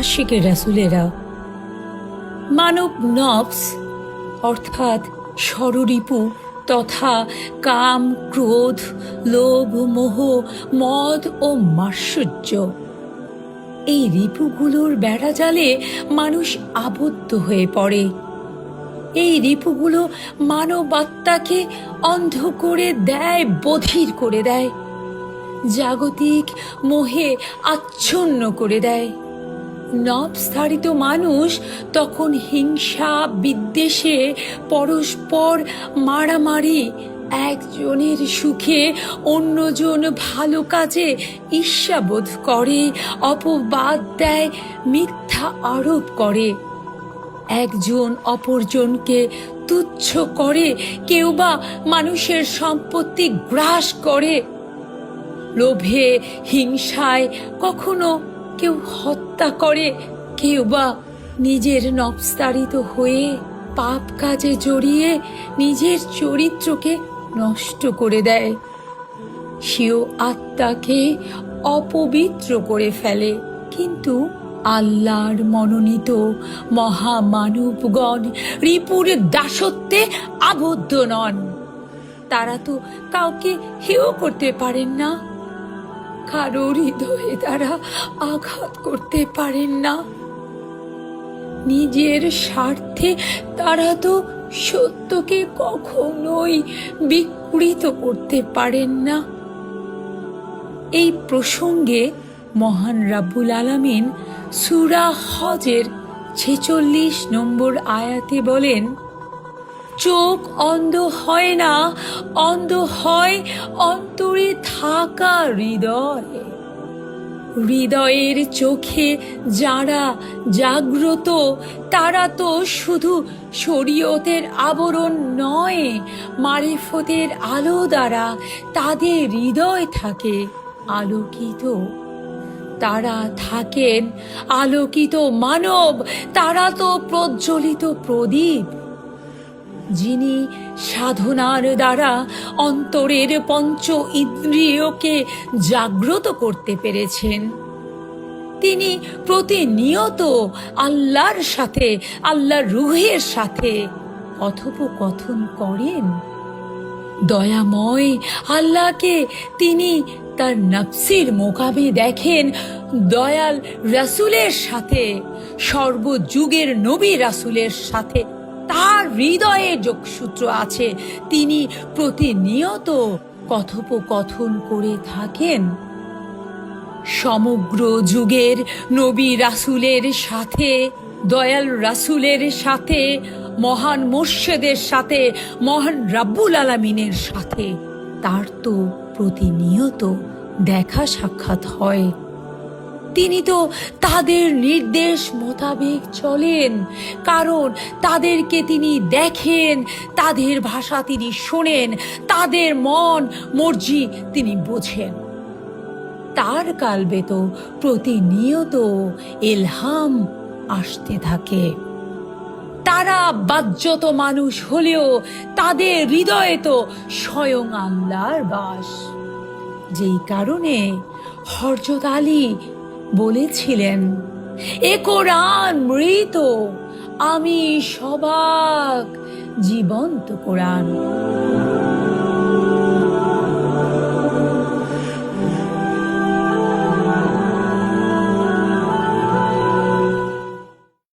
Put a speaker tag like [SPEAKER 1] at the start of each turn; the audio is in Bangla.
[SPEAKER 1] আশিকে রাসূলেরা। মানব নফস অর্থাৎ ষড়রিপু তথা কাম, ক্রোধ, লোভ, মোহ, মদ ও মাৎসর্য, এই রিপুগুলোর বেড়াজালে মানুষ আবদ্ধ হয়ে পড়ে। এই রিপুগুলো মানবাত্মাকে অন্ধ করে দেয়, বধির করে দেয়, জাগতিক মোহে আচ্ছন্ন করে দেয়। নফসধারিত মানুষ তখন হিংসা, বিদ্বেষে, পরস্পর মারামারি, একজনের সুখে অন্যজন ভালো কাজে ঈর্ষাবোধ করে, অপবাদ দেয়, মিথ্যা আরোপ করে, একজন অপরজনকে তুচ্ছ করে, কেউ বা মানুষের সম্পত্তি গ্রাস করে, লোভে হিংসায় কখনো কেউ হত্যা করে, কেউ বা নিজের নফসতাড়িত হয়ে পাপ কাজে জড়িয়ে নিজের চরিত্রকে নষ্ট করে দেয়, স্বীয় আত্মাকে অপবিত্র করে ফেলে। কিন্তু আল্লাহর মনোনীত মহামানবগণ রিপুর দাসত্বে আবদ্ধ নন। তারা তো কাউকে হেয় করতে পারেন না, কারো হৃদয়ে তারা আঘাত করতে পারেন না, নিজের স্বার্থে তারা তো সত্যকে কখনোই বিকৃত করতে পারেন না। এই প্রসঙ্গে মহান রাব্বুল আলামিন সূরা হজের ৪৬ নম্বর আয়াতে বলেন, চোখ অন্ধ হয় না, অন্ধ হয় অন্তরে থাকা হৃদয়। হৃদয়ের চোখে যারা জাগ্রত তারা তো শুধু শরীয়তের আবরণ নয়, মারিফতের আলো দ্বারা তাদের হৃদয় থাকে আলোকিত। তারা থাকেন আলোকিত মানব, তারা তো প্রজ্বলিত প্রদীপ। যিনি সাধনার দ্বারা অন্তরের পঞ্চ ইন্দ্রিয়কে জাগ্রত করতে পেরেছেন, তিনি প্রতিনিয়ত আল্লাহর সাথে, আল্লাহর রূহের সাথে কথোপকথন করেন। দয়াময় আল্লাহকে তিনি তার নফসের মোকাবে দেখেন, দয়াল রাসূলের সাথে, সর্বযুগের নবী রাসূলের সাথে তার হৃদয়ে যোগসূত্র আছে। তিনি প্রতিনিয়ত কথোপকথন করে থাকেন সমগ্র যুগের নবী রাসূলের সাথে, দয়াল রাসূলের সাথে, মহান মুর্শিদের সাথে, মহান রাব্বুল আলামিনের সাথে তার তো প্রতিনিয়ত দেখা সাক্ষাৎ হয়। তিনি তো তাদের নির্দেশ মোতাবেক চলেন, কারণ তাদেরকে তিনি দেখেন, তাদের ভাষা তিনি শোনেন, তাদের মন মর্জি তিনি বোঝেন। তার কালবে তো প্রতিনিয়ত ইলহাম আসতে থাকে। তারা বাহ্যত মানুষ হলেও তাদের হৃদয়ে তো স্বয়ং আল্লাহর বাস। যেই কারণে হযরত আলী বলেছিলেন, এ কোরআন মৃত, আমি সবাক জীবন্ত কোরআন।